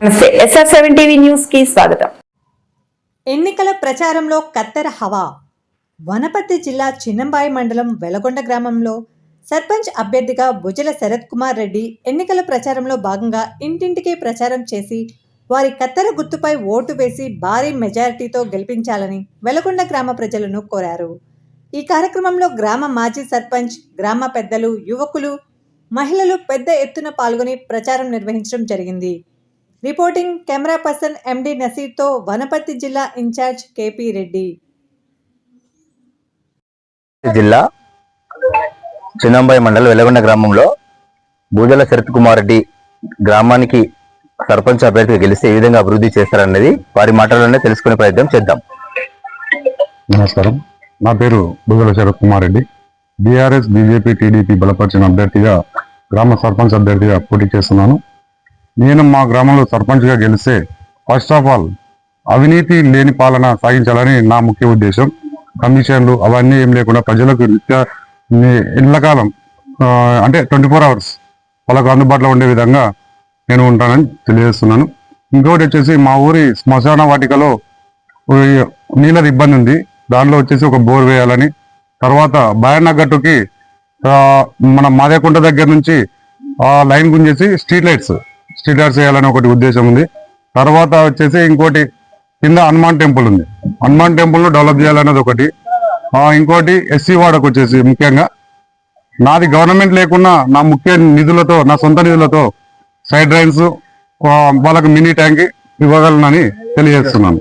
నమస్తే SR7 TV news కి స్వాగతం. ఎన్నికల ప్రచారంలో కత్తెర హవా. వనపర్తి జిల్లా చిన్నంబాయి మండలం వెలగొండ గ్రామంలో సర్పంచ్ అభ్యర్థిగా భుజల శరత్ కుమార్ రెడ్డి ఎన్నికల ప్రచారంలో భాగంగా ఇంటింటికి ప్రచారం చేసి వారి కత్తెర గుర్తుపై ఓటు వేసి భారీ మెజారిటీతో గెలిపించాలని వెలగొండ గ్రామ ప్రజలను కోరారు. ఈ కార్యక్రమంలో గ్రామ మాజీ సర్పంచ్, గ్రామ పెద్దలు, యువకులు, మహిళలు పెద్ద ఎత్తున పాల్గొని ప్రచారం నిర్వహించడం జరిగింది. రిపోర్టింగ్ కెమెరా పర్సన్ MD నసీర్తో వనపర్తి జిల్లా ఇన్ఛార్జ్ KP రెడ్డి. జిల్లా చిన్నంబాయి మండలం వెలగొండ గ్రామంలో భూజల శరత్ కుమార్ రెడ్డి గ్రామానికి సర్పంచ్ అభ్యర్థిగా గెలిస్తే ఏ విధంగా అభివృద్ధి చేస్తారనేది వారి మాటల్లోనే తెలుసుకునే ప్రయత్నం చేద్దాం. నమస్కారం, నా పేరు భూజల Sarath Kumar Reddy. BRS BJP TDP బలపరిచిన అభ్యర్థిగా గ్రామ సర్పంచ్ అభ్యర్థిగా పోటీ చేస్తున్నాను. నేను మా గ్రామంలో సర్పంచ్గా గెలిస్తే ఫస్ట్ ఆఫ్ ఆల్ అవినీతి లేని పాలన సాగించాలని నా ముఖ్య ఉద్దేశం. కమిషన్లు అవన్నీ ఏం లేకుండా ప్రజలకు ఎల్లకాలం అంటే 24 hours వాళ్ళకు అందుబాటులో ఉండే విధంగా నేను ఉంటానని తెలియజేస్తున్నాను. ఇంకోటి వచ్చేసి మా ఊరి శ్మశాన వాటికలో నీళ్ళది ఇబ్బంది ఉంది. దానిలో వచ్చేసి ఒక బోర్ వేయాలని, తర్వాత బాయన్నగట్టుకి మన మాదేకుంట దగ్గర నుంచి లైన్ గుంజేసి స్ట్రీట్ లైట్స్ వేయాలని ఒకటి ఉద్దేశం ఉంది. తర్వాత వచ్చేసి ఇంకోటి కింద హనుమాన్ టెంపుల్ ఉంది, హనుమాన్ టెంపుల్ ను డెవలప్ చేయాలనేది ఒకటి. ఇంకోటి SC వాడకు వచ్చేసి ముఖ్యంగా నాది గవర్నమెంట్ లేకున్నా నా ముఖ్య నిధులతో, నా సొంత నిధులతో సైడ్ డ్రైన్స్ వాళ్ళకి మినీ ట్యాంక్ ఇవ్వగలనని తెలియజేస్తున్నాను.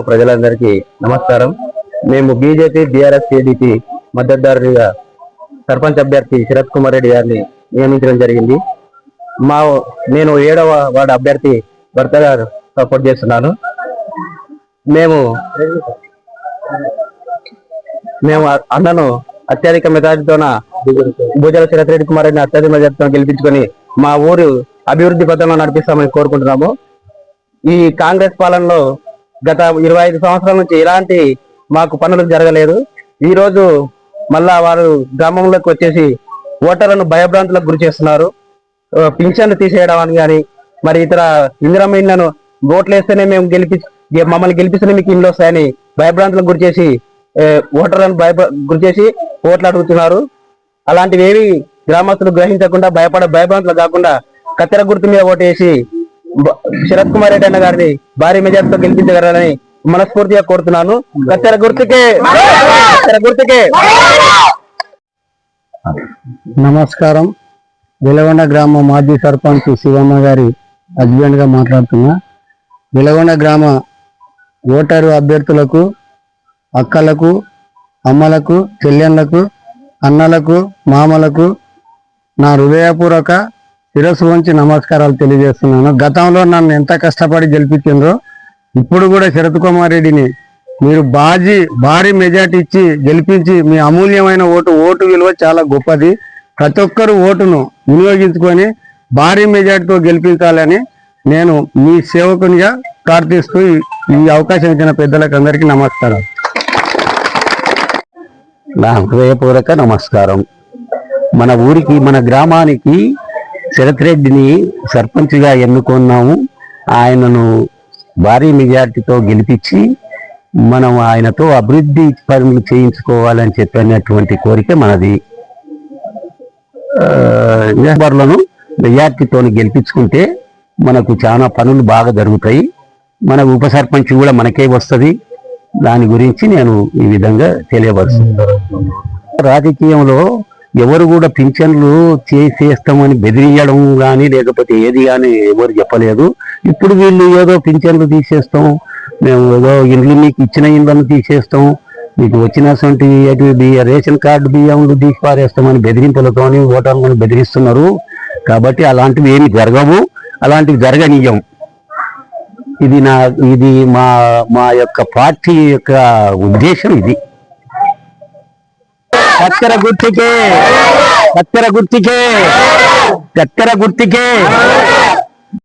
ప్రజలందరికీ నమస్కారం. మేము BJP BRS TDP మద్దతుదారుడిగా సర్పంచ్ అభ్యర్థి శరత్ కుమార్ రెడ్డి గారిని నియమించడం జరిగింది. నేను 7వ వార్డు అభ్యర్థి భర్తగా సపోర్ట్ చేస్తున్నాను. మేము అన్నను అత్యధిక మెజార్టీతోన భూజల శరత్ రెడ్డి కుమార్ రెడ్డిని అత్యధిక మెజార్టీతో గెలిపించుకొని మా ఊరు అభివృద్ధి పథంలో నడిపిస్తామని కోరుకుంటున్నాము. ఈ కాంగ్రెస్ పాలనలో గత 25 సంవత్సరాల నుంచి ఎలాంటి మాకు పనులు జరగలేదు. ఈ రోజు మళ్ళా వారు గ్రామంలోకి వచ్చేసి ఓటర్లను భయభ్రాంతులకు గురి చేస్తున్నారు. పింఛన్లు తీసేయడానికి కానీ, మరి ఇతర ఇందిరమ్మ ఇళ్లను ఓట్లు వేస్తేనే మమ్మల్ని గెలిపిస్తేనే మీకు ఇండ్లు వస్తాయని భయభ్రాంతులకు గురి చేసి ఓటర్లను గురి చేసి ఓట్లు అడుగుతున్నారు. అలాంటివి ఏవి గ్రామస్తులు గ్రహించకుండా భయభ్రాంతులు కాకుండా కత్తెర గుర్తు మీద ఓటు వేసి శరత్ కుమార్ రెడ్డి అన్న గారిని భారీ మెజార్టీతో గెలిపించగలరని మనస్ఫూర్తిగా కోరుతున్నాను. కత్తెర గుర్తుకే. నమస్కారం. వెలగొండ గ్రామ మాజీ సర్పంచ్ శివమ్మ గారి హస్బెండ్ గా మాట్లాడుతున్నా. వెలగొండ గ్రామ ఓటరు అభ్యర్థులకు, అక్కలకు, అమ్మలకు, చెల్లెళ్లకు, అన్నలకు, మామలకు నా హృదయపూర్వక శిరస్సు వంచి నమస్కారాలు తెలియజేస్తున్నాను. గతంలో నన్ను ఎంత కష్టపడి గెలిపించిండ్రో ఇప్పుడు కూడా శరత్ కుమార్ రెడ్డిని మీరు భారీ మెజార్టీ ఇచ్చి గెలిపించి, మీ అమూల్యమైన ఓటు విలువ చాలా గొప్పది. ప్రతి ఒక్కరు ఓటును వినియోగించుకొని భారీ మెజార్టీతో గెలిపించాలని నేను మీ సేవకునిగా ప్రార్థిస్తూ ఈ అవకాశం ఇచ్చిన పెద్దలకు అందరికీ నమస్కారం. నా హృదయపూర్వక నమస్కారం. మన ఊరికి, మన గ్రామానికి శరత్ రెడ్డిని సర్పంచ్గా ఎన్నుకున్నాము. ఆయనను భారీ మెజార్టీతో గెలిపించి మనం ఆయనతో అభివృద్ధి పనులు చేయించుకోవాలని చెప్పినటువంటి కోరిక మనది. లను మెజార్టీతో గెలిపించుకుంటే మనకు చాలా పనులు బాగా జరుగుతాయి. మన ఉప సర్పంచ్ కూడా మనకే వస్తుంది. దాని గురించి నేను ఈ విధంగా తెలియవలసింది. రాజకీయంలో ఎవరు కూడా పింఛన్లు చేసేస్తామని బెదిరియడం కానీ, లేకపోతే ఏది కానీ ఎవరు చెప్పలేదు. ఇప్పుడు వీళ్ళు ఏదో పింఛన్లు తీసేస్తాం, మేము ఏదో ఇండ్లు మీకు ఇచ్చిన ఇండ్లను తీసేస్తాం, మీకు వచ్చినటువంటి రేషన్ కార్డు బియ్యంలు తీసి పారేస్తామని బెదిరింపులతోని ఓటర్లను బెదిరిస్తున్నారు. కాబట్టి అలాంటివి ఏమి జరగవు, అలాంటివి జరగనీయం. ఇది మా యొక్క పార్టీ యొక్క ఉద్దేశం. ఇది కత్తెర గుర్తుకే.